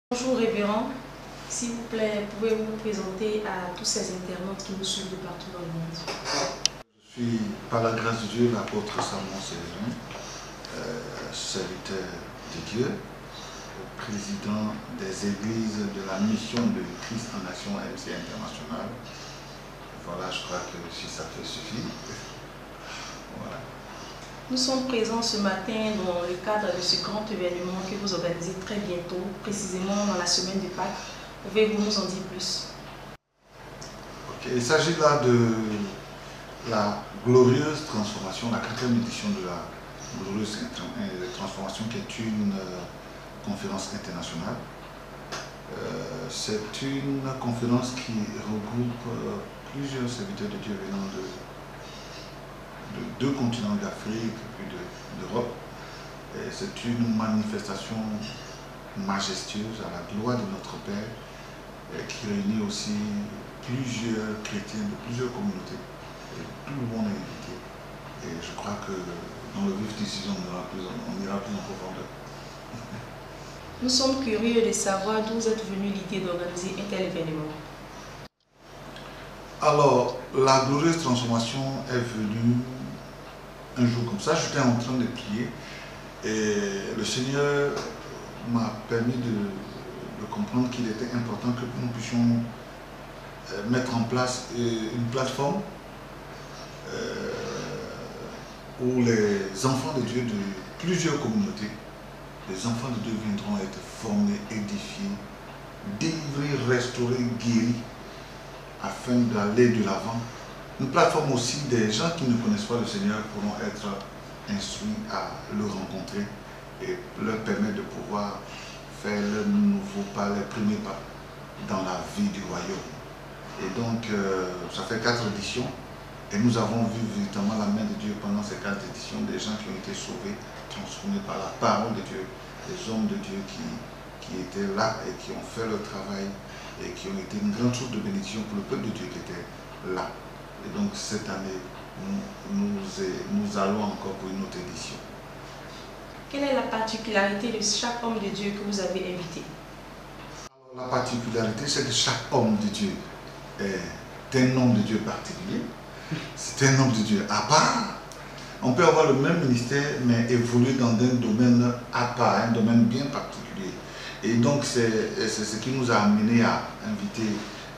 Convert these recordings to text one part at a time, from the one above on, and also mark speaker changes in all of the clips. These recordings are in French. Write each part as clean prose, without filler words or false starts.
Speaker 1: Bonjour révérend, s'il vous plaît, pouvez-vous vous présenter à tous ces internautes qui nous suivent de partout dans le monde?
Speaker 2: Je suis, par la grâce de Dieu, l'apôtre Salomon Céline, serviteur de Dieu, président des églises de la mission de Christ en Action MC International. Voilà, je crois que si ça fait suffit. Voilà.
Speaker 1: Nous sommes présents ce matin dans le cadre de ce grand événement que vous organisez très bientôt, précisément dans la semaine de Pâques. Pouvez-vous nous en dire plus?
Speaker 2: Okay. Il s'agit là de la glorieuse transformation, la 4e édition de la glorieuse transformation qui est une conférence internationale. C'est une conférence qui regroupe plusieurs serviteurs de Dieu venant de deux continents d'Afrique et d'Europe. C'est une manifestation majestueuse à la gloire de notre Père qui réunit aussi plusieurs chrétiens de plusieurs communautés. Et tout le monde est invité. Et je crois que dans le vif du sujet, on ira plus en profondeur.
Speaker 1: Nous sommes curieux de savoir d'où est venue l'idée d'organiser un tel événement.
Speaker 2: Alors, la glorieuse transformation est venue un jour comme ça. J'étais en train de prier et le Seigneur m'a permis de comprendre qu'il était important que nous puissions mettre en place une plateforme où les enfants de Dieu de plusieurs communautés, les enfants de Dieu viendront être formés, édifiés, délivrés, restaurés, guéris, afin d'aller de l'avant. Une plateforme aussi, des gens qui ne connaissent pas le Seigneur pourront être instruits à le rencontrer et leur permettre de pouvoir faire le nouveau pas, les premiers pas dans la vie du royaume. Et donc, ça fait 4 éditions et nous avons vu véritablement la main de Dieu pendant ces 4 éditions, des gens qui ont été sauvés, transformés par la parole de Dieu, des hommes de Dieu qui étaient là et qui ont fait leur travail et qui ont été une grande source de bénédiction pour le peuple de Dieu qui était là. Et donc cette année, nous allons encore pour une autre édition.
Speaker 1: Quelle est la particularité de chaque homme de Dieu que vous avez invité?
Speaker 2: Alors, la particularité, c'est que chaque homme de Dieu est un homme de Dieu particulier. C'est un homme de Dieu à part. On peut avoir le même ministère, mais évoluer dans un domaine à part, un domaine bien particulier. Et donc, c'est ce qui nous a amené à inviter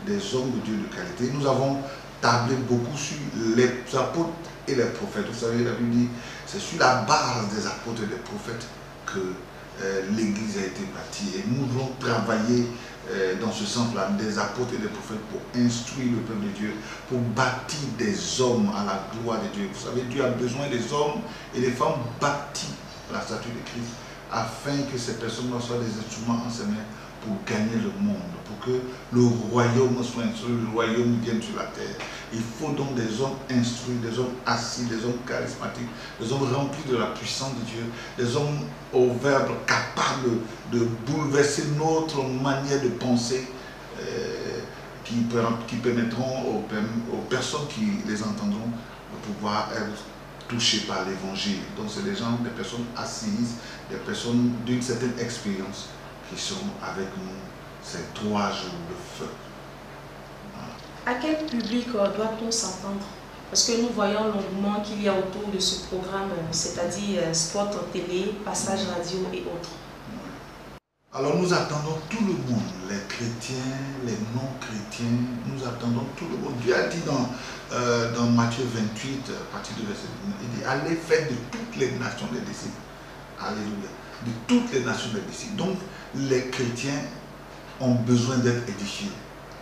Speaker 2: des hommes de Dieu de qualité. Nous avons tablé beaucoup sur les apôtres et les prophètes. Vous savez, la Bible dit, c'est sur la base des apôtres et des prophètes que l'Église a été bâtie. Et nous devons travailler dans ce sens-là, des apôtres et des prophètes pour instruire le peuple de Dieu, pour bâtir des hommes à la gloire de Dieu. Vous savez, Dieu a besoin des hommes et des femmes bâtis à la statue de Christ, afin que ces personnes soient des instruments en ses mains pour gagner le monde, pour que le royaume soit instruit, le royaume vienne sur la terre. Il faut donc des hommes instruits, des hommes assis, des hommes charismatiques, des hommes remplis de la puissance de Dieu, des hommes au verbe capables de bouleverser notre manière de penser, qui permettront aux personnes qui les entendront de pouvoir être touchés par l'évangile. Donc c'est des gens, des personnes assises, des personnes d'une certaine expérience qui sont avec nous ces 3 jours de feu.
Speaker 1: À quel public doit-on s'attendre? Parce que nous voyons l'engouement qu'il y a autour de ce programme, c'est-à-dire spot télé, passage radio et autres.
Speaker 2: Alors nous attendons tout le monde, les chrétiens, les non-chrétiens, nous attendons tout le monde. Dieu a dit dans Matthieu 28, à partir du verset 19, il dit, allez faire de toutes les nations des disciples. Alléluia. De toutes les nations des disciples. Donc les chrétiens ont besoin d'être édifiés.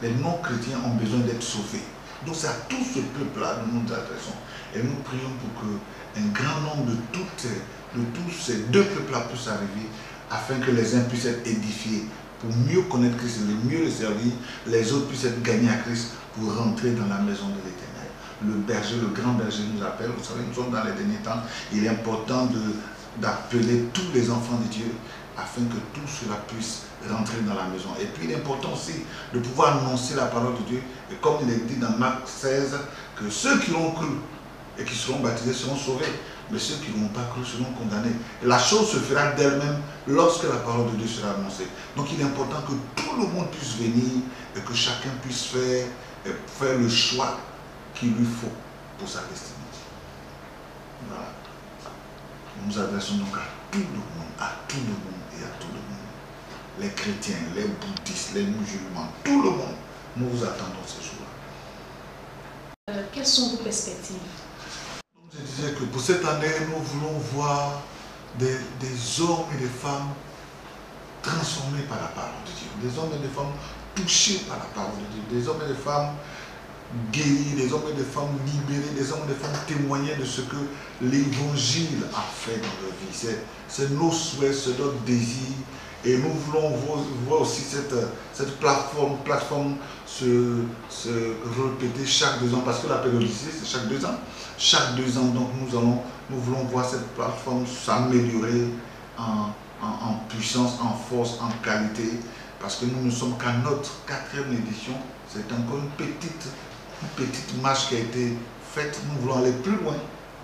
Speaker 2: Les non-chrétiens ont besoin d'être sauvés. Donc c'est à tout ce peuple-là que nous nous adressons. Et nous prions pour qu'un grand nombre de tous ces 2 peuples-là puissent arriver, afin que les uns puissent être édifiés pour mieux connaître Christ, mieux le servir, les autres puissent être gagnés à Christ pour rentrer dans la maison de l'Éternel. Le berger, le grand berger nous appelle. Vous savez, nous sommes dans les derniers temps. Il est important d'appeler tous les enfants de Dieu afin que tout cela puisse rentrer dans la maison. Et puis il est important aussi de pouvoir annoncer la parole de Dieu. Et comme il est dit dans Marc 16, que ceux qui ont cru et qui seront baptisés seront sauvés. mais ceux qui n'ont pas cru seront condamnés. Et la chose se fera d'elle-même lorsque la parole de Dieu sera annoncée. Donc il est important que tout le monde puisse venir et que chacun puisse faire le choix qu'il lui faut pour sa destinée. Voilà. Nous nous adressons donc à tout le monde, à tout le monde et à tout le monde. Les chrétiens, les bouddhistes, les musulmans, tout le monde. Nous vous attendons ce jour-là.
Speaker 1: Quelles sont vos perspectives?
Speaker 2: Je disais que pour cette année, nous voulons voir des hommes et des femmes transformés par la parole de Dieu. Des hommes et des femmes touchés par la parole de Dieu. Des hommes et des femmes guéris, des hommes et des femmes libérés, des hommes et des femmes témoigner de ce que l'évangile a fait dans leur vie. C'est nos souhaits, c'est notre désir. Et nous voulons voir aussi cette plateforme se répéter chaque 2 ans, parce que la périodicité c'est chaque 2 ans. Chaque 2 ans, donc nous voulons voir cette plateforme s'améliorer en puissance, en force, en qualité, parce que nous ne sommes qu'à notre 4e édition. C'est encore une petite marche qui a été faite. Nous voulons aller plus loin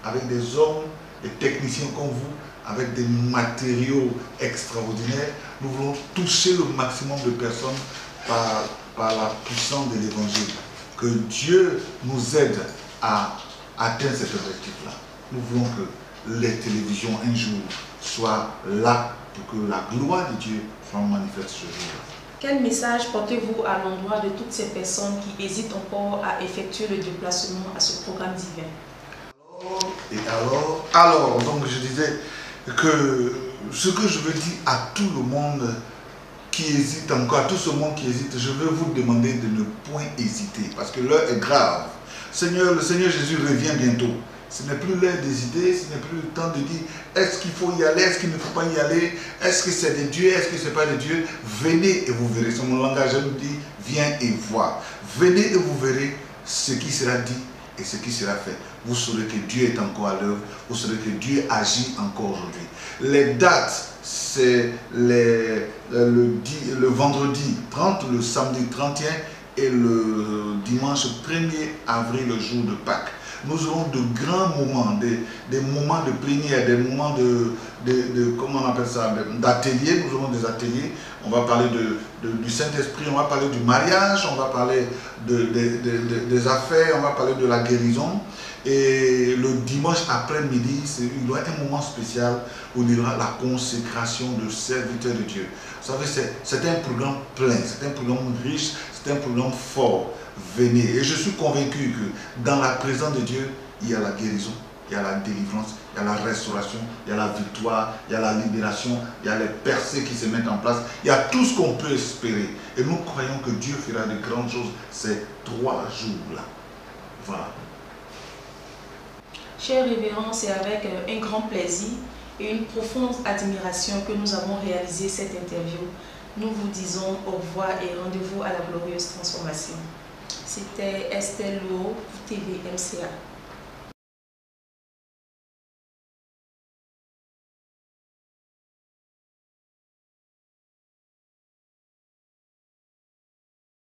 Speaker 2: avec des hommes et techniciens comme vous, avec des matériaux extraordinaires. Nous voulons toucher le maximum de personnes par la puissance de l'évangile. Que Dieu nous aide à atteindre cet objectif-là. Nous voulons que les télévisions un jour soient là pour que la gloire de Dieu soit manifeste ce jour-là.
Speaker 1: Quel message portez-vous à l'endroit de toutes ces personnes qui hésitent encore à effectuer le déplacement à ce programme divin?
Speaker 2: Alors, donc je disais que ce que je veux dire à tout le monde qui hésite encore, à tout ce monde qui hésite, je veux vous demander de ne point hésiter, parce que l'heure est grave. Le Seigneur Jésus revient bientôt. Ce n'est plus l'heure d'hésiter, ce n'est plus le temps de dire est-ce qu'il faut y aller, est-ce qu'il ne faut pas y aller, est-ce que c'est de Dieu, est-ce que ce n'est pas de Dieu. Venez et vous verrez. C'est mon langage nous dit viens et vois. Venez et vous verrez ce qui sera dit et ce qui sera fait. Vous saurez que Dieu est encore à l'œuvre, vous saurez que Dieu agit encore aujourd'hui. Les dates, c'est le vendredi 30, le samedi 31 et le dimanche 1er avril, le jour de Pâques. Nous aurons de grands moments, des moments de plénière, des moments comment on appelle ça, d'ateliers. Nous aurons des ateliers. On va parler du Saint-Esprit, on va parler du mariage, on va parler des affaires, on va parler de la guérison. Et le dimanche après-midi, il doit être un moment spécial où il y aura la consécration de serviteurs de Dieu. Vous savez, c'est un programme plein, c'est un programme riche, c'est un programme fort. Venez. Et je suis convaincu que dans la présence de Dieu, il y a la guérison, il y a la délivrance, il y a la restauration, il y a la victoire, il y a la libération, il y a les percées qui se mettent en place. Il y a tout ce qu'on peut espérer. Et nous croyons que Dieu fera de grandes choses ces 3 jours-là. Voilà.
Speaker 1: Chers révérends, c'est avec un grand plaisir et une profonde admiration que nous avons réalisé cette interview. Nous vous disons au revoir et rendez-vous à la glorieuse transformation. C'était Estelle Lo, TV MCA.